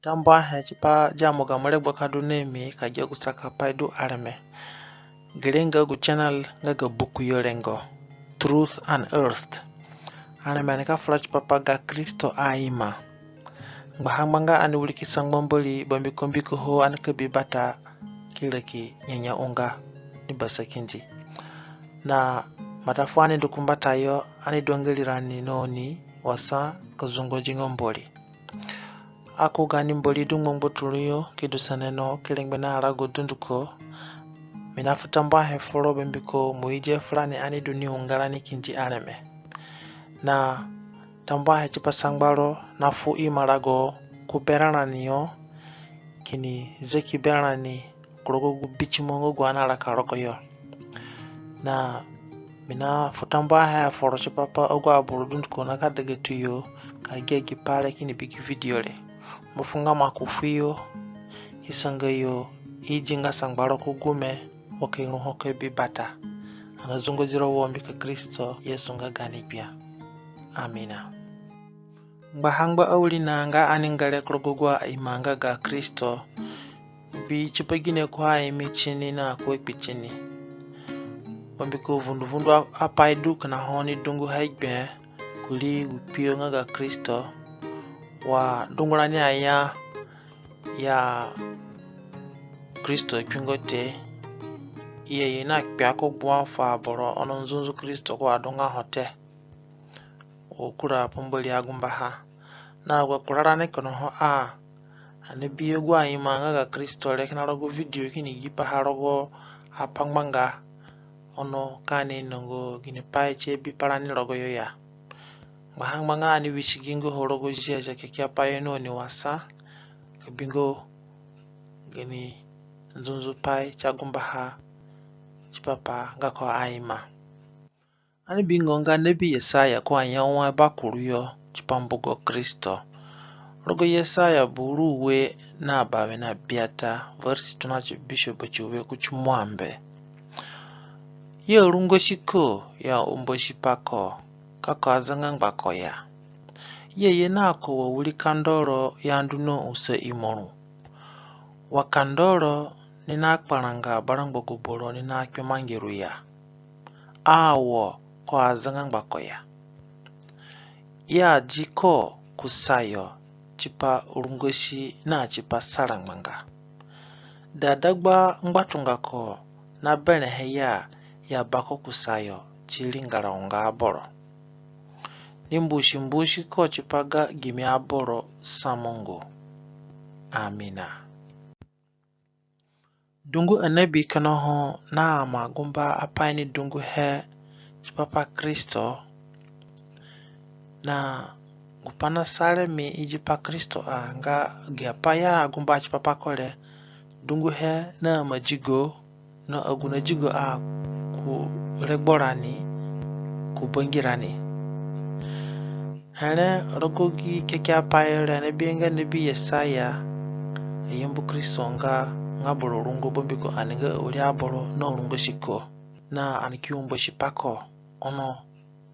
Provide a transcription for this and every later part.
Tamba hechipa jamu gamare bakadu nemi kaje gusaka paidu arme. Gerenga gu channel ngaga buku yorengo. Truth and Earth. Arme nika flash papa ga Kristo aima. Bahangmanga ani wuliki sangbamboli bambiko ho anaka bibata kiraki nyanya unga ni basakinji. Na matafwani ndukumbata yo ani dwangelirani noni wasa kazungoji ngomboli. Aku gani mboli dung mbotuluyo kidusaneno kilingbena arago dunduko minafutamba heforo bembiko muije fulani ani duni ungarani kinji areme na tamba hechipa sangbaro nafu imarago kuberana yo kini zeki berani kurogo bichimongo gwana rakarogo yo na minafutamba heforo chipapa ogwa aburu dunduko nakadagetuyo kagegi pare kini bigi video le mufunga makufiyo hisangayo ijinga sangbaro kugume wakinu hoke bibata anazungo jiro wombika Kristo Yesu nga ganipia. Amina. Mbahangba awlina nga aningale krogogwa imanga ga Kristo bi chipagine kwa imichini na kwekpichini wombiko vundu apaidu kana honi dungu haigbe kuli upio nga ga Kristo wa dungurani aya ya Kristo pingote iye na kpiako buan fa boro ononzunzu Kristo kwa donga hote okura pomboli agumba ha na gwa kurarane kono ho ane biyo gwa imanga ga Kristo le kana rogo video kini gipa harogo apangmanga ono kane nongo gine paiche bi parani rogo yoya mahangmanga ani wishigingo horogo jeje kekia payeno ni wasa kabingo gini nzunzu pai chagumba ha chipapa ngako aima ani bingo nga nebi Yesaya kwa nyawa bakuruyo chipambugo Kristo rogo Yesaya buruwe na bawe na biata versi tunachi bishop chuwe kuchumwambe ye rungo shiko ya umboshipako kako azangang bakoya ye nako wuli kandoro yanduno use imoru wakandoro nina akparanga barangbo guboro nina akpemangiru ya awo ko azangang bakoya ya jiko kusayo chipa urungoshi na chipa sarangmanga dadagba ngbatunga ko na bene heya ya bako kusayo chilingara unga aboro nimbushi ko chipaga gimi aboro samongo. Amina. Dungu enebi kanoho na magumba apaini dungu he chipapa Kristo na gupana sare mi ijipa Kristo nga giapaya agumba chipapa kole dungu he na majigo na aguna jigo ku regborani ku bangirani hane rogogi kekia payere ne binga nebi Yesaya yembu Kristo nga boro rungo bombiko aninga uri aboro no rungo shiko na anikiumbo shipako ono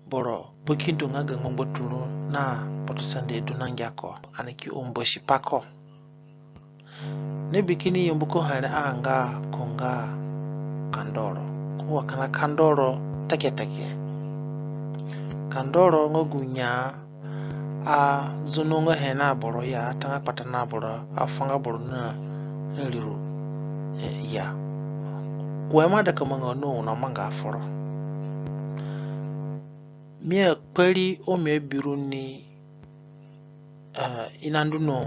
boro bukindu nga ngombo tulu na potusande dunangyako anikiumbo shipako ne bikini yembuko hane anga konga kandoro kuwa kana kandoro take kandoro ngogunya zununga hena boro ya tanga patana boro afanga boro na liru ya kwema da kamanga no na manga aforo mie kweli o me biruni inandu no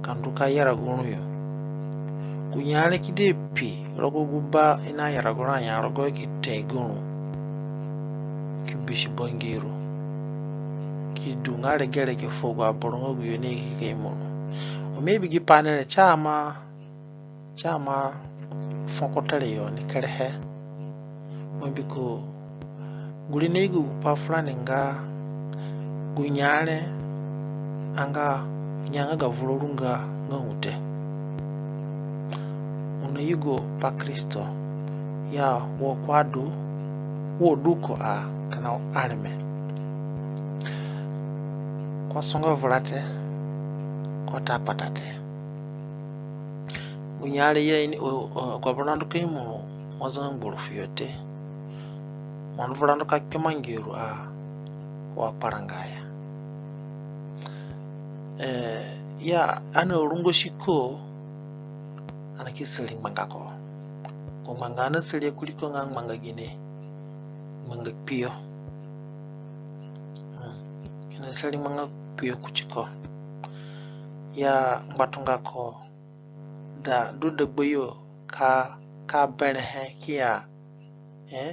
kanduka yara gunu yo kunyale kidepi rogo guba ina yara gunu anya rogo kitegunu kibishi bongiru kidunga regere ke fogo aborongo guyone ke mono o maybe gi panele chama fokotale yo ni kerehe mbiko gulinegu pa fulani nga gunyale anga nyanga ga vulurunga ngute unayigo pa Kristo ya wo kwadu wo duko kana arme kwa songa volate kota patate unyale ye ni kwa brando kimo wazan burfiyote man brando ka kemangiru wa parangaya ya ana rungo shiko ana kiseling mangako ko mangana sele kuliko ngang manga gine manga pio ina sele manga pio kuchiko ya mbatungako da duda boyo ka bene he kia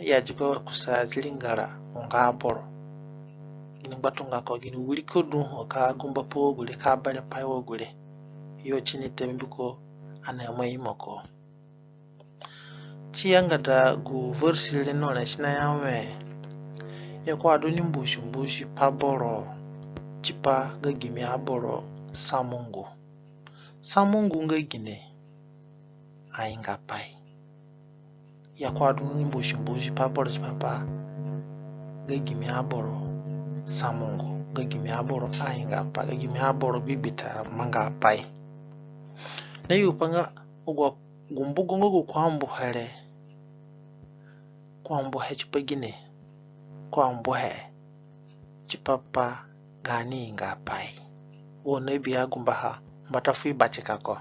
ya jiko kusa zilingara nga boro gini mbatungako gini wuliko du ka gumba po gule ka bene payo gule yo chini tembiko ana mai mako chiyanga da gu versile no na shina yawe ya kwa doni mbushi paboro chipa ga gimi aboro samungu nga gine ainga pai ya kwa doni mbushi paboro chipapa ga gimi aboro samungu ga gimi aboro ainga pai ga gimi aboro bibita manga pai na yupanga ugwa gumbugo ngo kwambu he chipagine kwambu he chipapa gani nga pai wona biya gumbaha mbatafu bachikako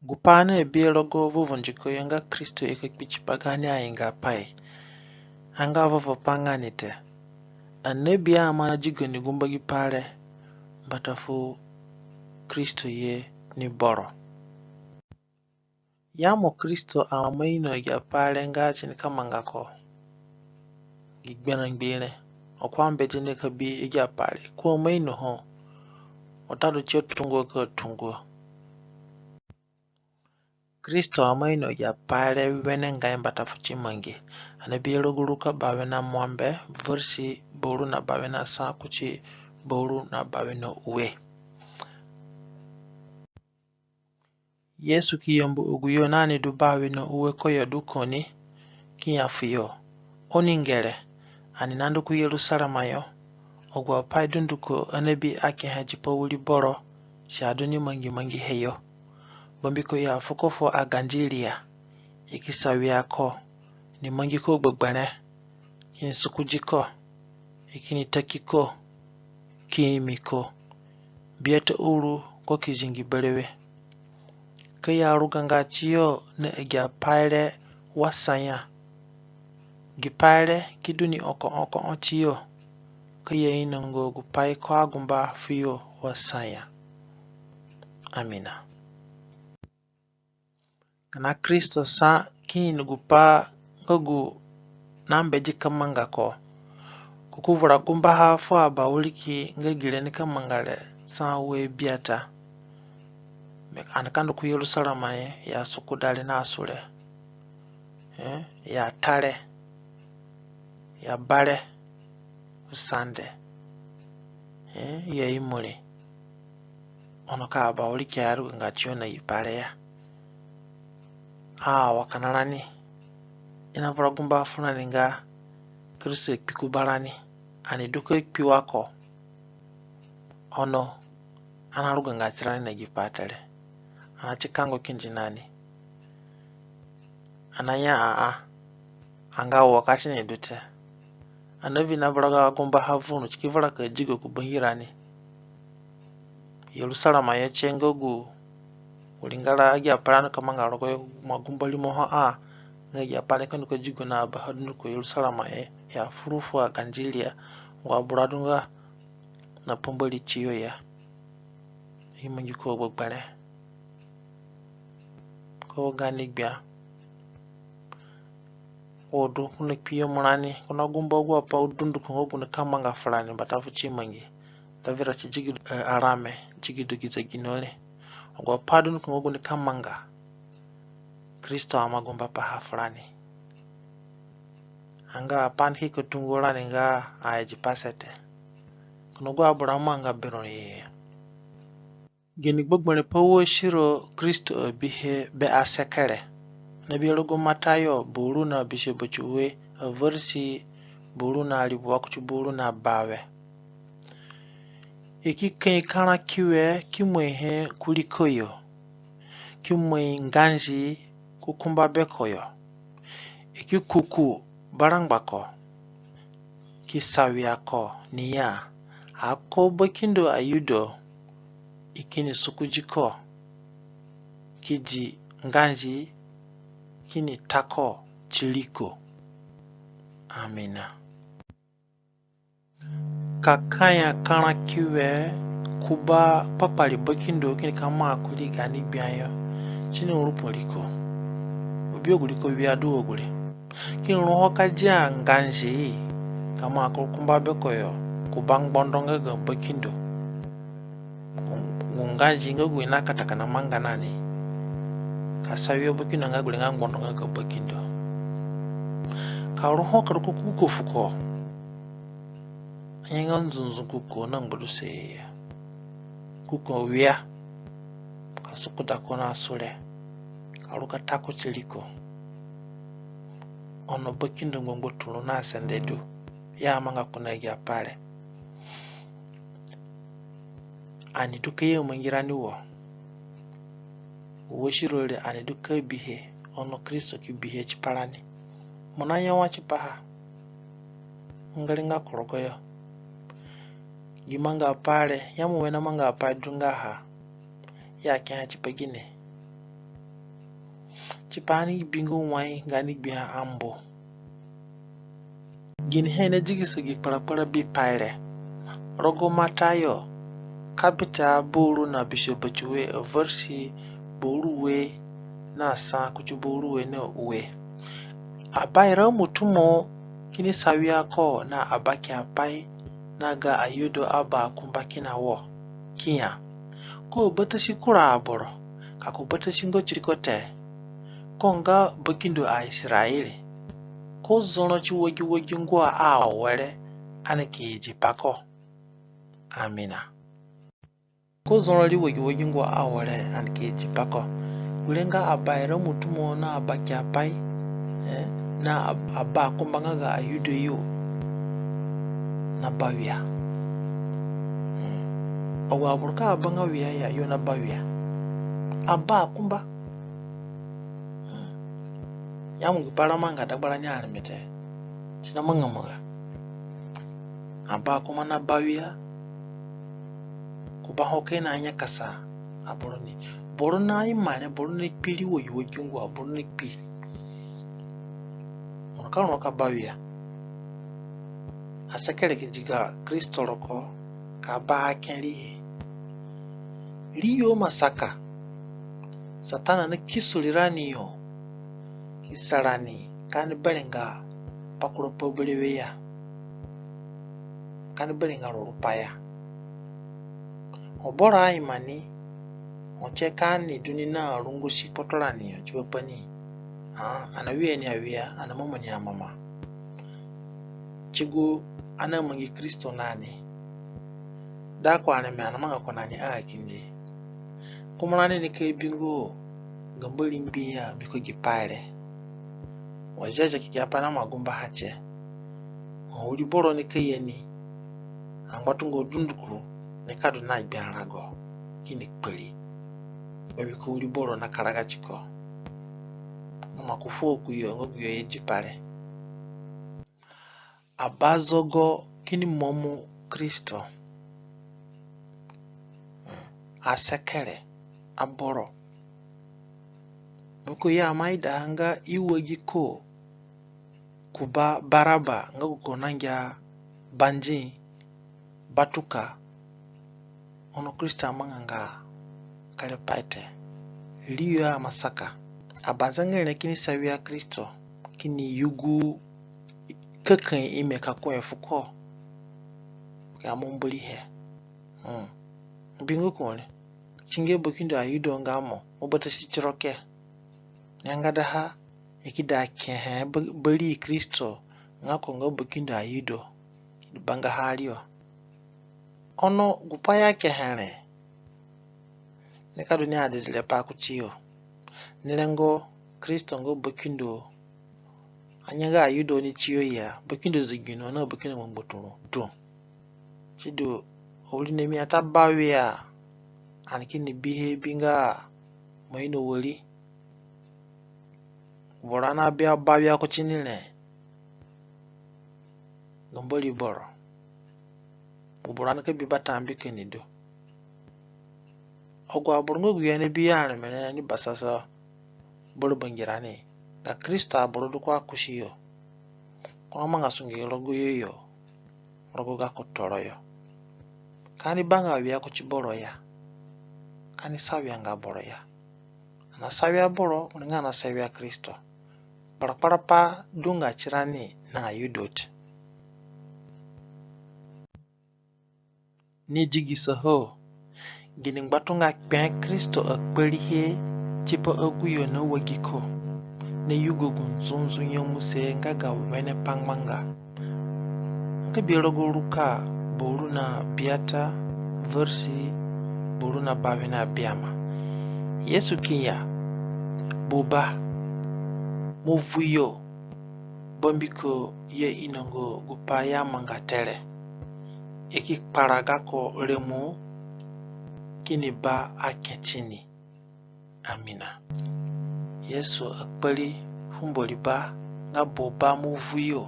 gupana biyelogo vuvunjiko yanga Kristo ekakpichipagani ainga pai anga vovo panganite annebiya ama jigoni gumbagi pare mbatafu Kristo ye ni boro yamo Kristo amaino ya pare nga chini kamangako gigbena ngbene okwambe jine kabi ya pare ko maino ho otado chetungo ko tungo Kristo amaino ya pare wene nga mbatafu chimangi anabiyelo guruka bawena mwambe versi boru na bawena sa kuchi boru na bawena uwe Yesu kiyombo uguyo nani dubawi no uwe koyo dukoni kiyafiyo oningere ani nandu ku Yerusalema yo ogwa paidunduko anabi ake hajipo wuli boro shaduni mangi heyo bombiko ya fukofo aganjilia ikisawi ako ni mangi ko gbagbane kini sukujiko ikini takiko kimiko bieta uru ko kijingi berewe kaya ruganga chiyo na egya pare wasanya gipare kiduni oko chiyo kaya inango gupai kwa gumba fiyo wasanya amina kana Kristo sa kini gupa ngogu nambeji kamanga ko kukuvura gumba hafu abawuliki ngegile ni kamangale sa we biata anakando ku Yerusalema ya sukudali nasule ya tare ya bare usande ya imuli onoka abawuliki yaru ngachiyo na ibare ya wakanalani inavura gumba afuna ninga Kristo ekikubalani ani duko ekpiwako ono anaruga ngachirani na gipatale anachikango kinjinani anaya anga wakachi ne dute anavi na braga gumba havunu chikivara ka jigo kubahirani Yerusalema ya chengogu ulingala agi aparana kamanga rogo magumba limo ngagi apane kanu ka jigo na bahadunu ko Yerusalema ya furufu aganjilia wa buradunga na pombali chiyo ya himangi ko gbagbare ko ganik bia odu kuna piyo mulani kuna gumba gwa pa udundu ko kuna kamanga fulani batafu chimangi davira chijigi arame jigi dugiza ginole ogwa padun ko kuna kamanga Kristo amagomba pa fulani anga panhi ko tungola ninga aji pasete kuna gwa buramanga biro ye geni gbogbone pawo shiro Kristo bihe be asekere nabiyelogo Matayo buru na bishe bochuwe versi buru na alibuwa kuchu buru na bawe Ikike kana kiwe kimwehe kulikoyo. Kimwe nganji kukumba bekoyo. Ikikuku barangbako. Kisawiako niya. Ako bokindo ayudo. Ikini sukujiko. Kiji nganji kini tako chiliko. Amina. Kakaya kana kiwe kuba papali bokindo kini kama akuli gani biayo. Chini urupoliko. Ubioguliko biadu ogule. Kini uruhoka jia nganji kama akukumba bekoyo. Kubang bondonga ga bokindo. Nganji ngogu inakataka na manga nani. Kasawiyo bokindo ngagule ngambondonga ga bokindo. Ka uruhoka rukukuko fuko. Yenga nzunzu kuko na mbudu se kuko wia kasuku dako na sule karuka tako chiliko ono bokindo ngombo tulu na sendedu ya manga kuna ya pale ani duke mungirani wo shirole ani duke bihe ono Kristo ki bihe chipalani munanya wa chipaha ngalinga korogoyo Gimanga pale, yamu wena manga padungaha. Ya kya chipagine. Chipani bingu wai gani biha ambo. Gini hene jigisagi para bi pale. Rogo matayo. Kapita buru na bishobachuwe versi buru we na sa kuchuburu we na uwe. Abaira mutumo kini sawia ko na abaki apai. Naga ayudo aba kumbakina wo kiya ko batashi kura aboro kako batashi ngo chikote konga bokindo a Israeli ko zono chi wogi ngwa a were anake jipako amina ko zono li wogi ngwa a were anake jipako kulenga abaira mutumo na abaki apai na aba kumbanga ga ayudo yo na bawia owa burka abanga wiya ya yo na bawia aba kumba yamu paramanga dagbara nya armete sina manga aba kuma na bawia kuba hoke na anya kasa aboroni borona imane boroni pili wogi ngwa boroni pi onaka bawia Asakere kijiga Kristo roko kaba kenri Rio masaka Satana na kisulirani yo Kisarani Kani berenga Pakuro pobeleweya Kani berenga rurupaya Obora imani Onchekani dunina rungushi potolani yo Chubapani Anawie ni awia Anamama ni amama Chigu ana mangi Kristo nani dako aname anamanga kwa nani kinji kumunani ni kei bingo gamboli mbia biko gipale wajaja kikiapa na magumba hache uliboro ni kei yeni angwatungo dundukuru ni kadu na ibianrago kini kweli wabiko uliboro na karagachiko makufuo kuyo ngoguyo ejipale abazogo kini momu Kristo asekere aboro nuko ya maida hanga iwegiko kuba baraba ngaguko nanja banji batuka ono Kristo amanga kale paite liyo ya masaka abazangere kini sawia Kristo kini yugu kakan ime kakwe fuko ya mumbuli he bingo kone chinge bokindo ayudo ngamo obata shichiroke nyangada ha ikida ke bali Kristo ngako ngo bokindo ayudo banga halio ono gupaya ke hane nekadu ni adizile pa kuchiyo nilengo Kristo ngo bokindo anyaga ayudo ni chiyo ya bokindo zigino na bokindo mbotoro do chido uli nemi atabawia anikini bihe binga moino woli borana bia bawia ko chinile gomboli boro borana ke bibata ambike nido ogwa borngo guyane biyane mene ni basasa bolo bangirani ga Krista boro kwa kushiyo kwa manga sungi rogo yoyo rogo ga kotoroyo kani banga wia ko chiboro ya kani sawia nga boro ya ana sawia boro nga na sawia Kristo para dunga chirani na yudot ni jigi saho gini batunga kpen Kristo akpelihe chipo aguyo na wagiko ne yugo gunzunzu yomuse ngaga wene pangmanga nke birogo ruka boru na biata versi boru na bavena biama Yesu kiya boba muvuyo bombiko ye inongo gupaya mangatere eki paragako remu kini ba aketini amina Yesu akpali humboli ba nga boba muvuyo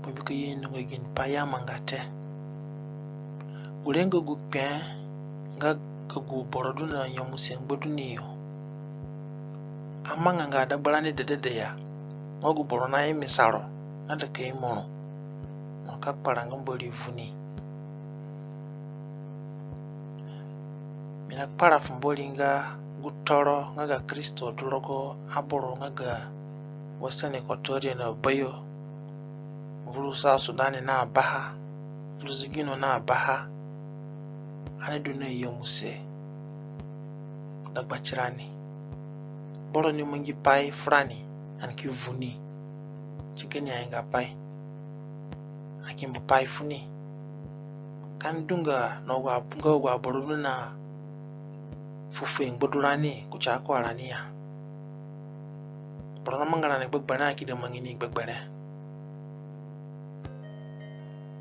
bombiko ye inongo gin paya mangate ulengo gupya nga gu boroduna yomuseng boduniyo amanga nga dabalani dedede ya ngogu borona emisaro nada ke imono maka paranga mboli vuni mina para fumboli nga gutoro nga Kristo durogo aboro nga wasane kotori na bayo vulusa sudani na baha vuluzigino na baha ane dune yomuse dagbachirani boro ni mungi pai frani anki vuni chikeni ainga pai akimbo pai funi kan dunga no wa bunga wa boro na fufu ngbodurani kuchako arania boro na mangana ne gbagbana akide mangini gbagbana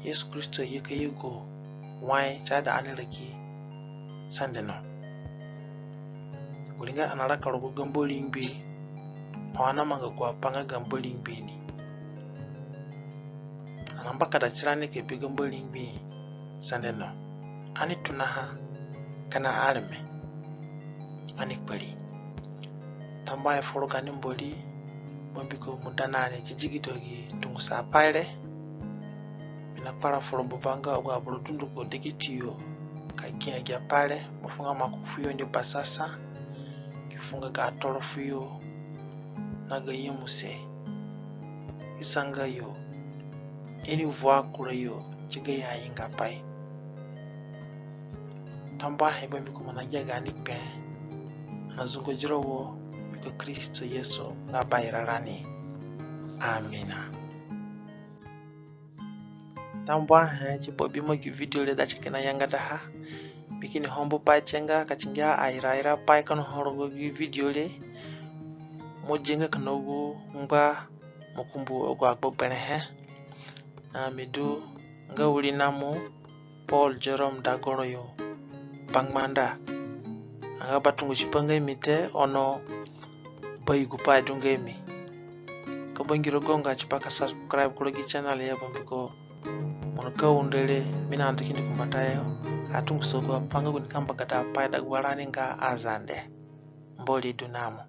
Yesu Kristo yeke yugo wai chada aniraki sandeno gulinga anaraka rogo gamboli mbi awana manga kwa panga gamboli mbi ni anambaka da chirani ke bigamboli mbi sandeno ani tunaha kana arme ani kweli tambaya foroga nimboli bombiko mudanane jijigitogi tungusa paire mina para forombo banga wa brodundu ko degitiyo kakia gya pale mufunga makufuyo ndi basasa kifunga ga torofuyo naga yemuse isanga yo eni vwa kurayo chiga ya inga pai tamba heba miko manajia gani pe nazungo jirowo miko Kristo Yesu nga bayirarani amina tambwa chipo bimo ki video le da chikena yanga daha bikini hombo pa chenga kachinga aira pa kan horogo gi video le mojenga kanogo ngba mukumbu ogwa gbobene he amedu nga wuli namu Paul Jerome Dagoro yo pangmanda anga batungu chipanga imite ono bayigu pa dungemi ko bangiro gonga chipaka subscribe kulogi channel ya bombiko monoka undele mina antikini kumbatayo atungu soko panga kunikamba kata pa dagwarani nga azande mboli dunamo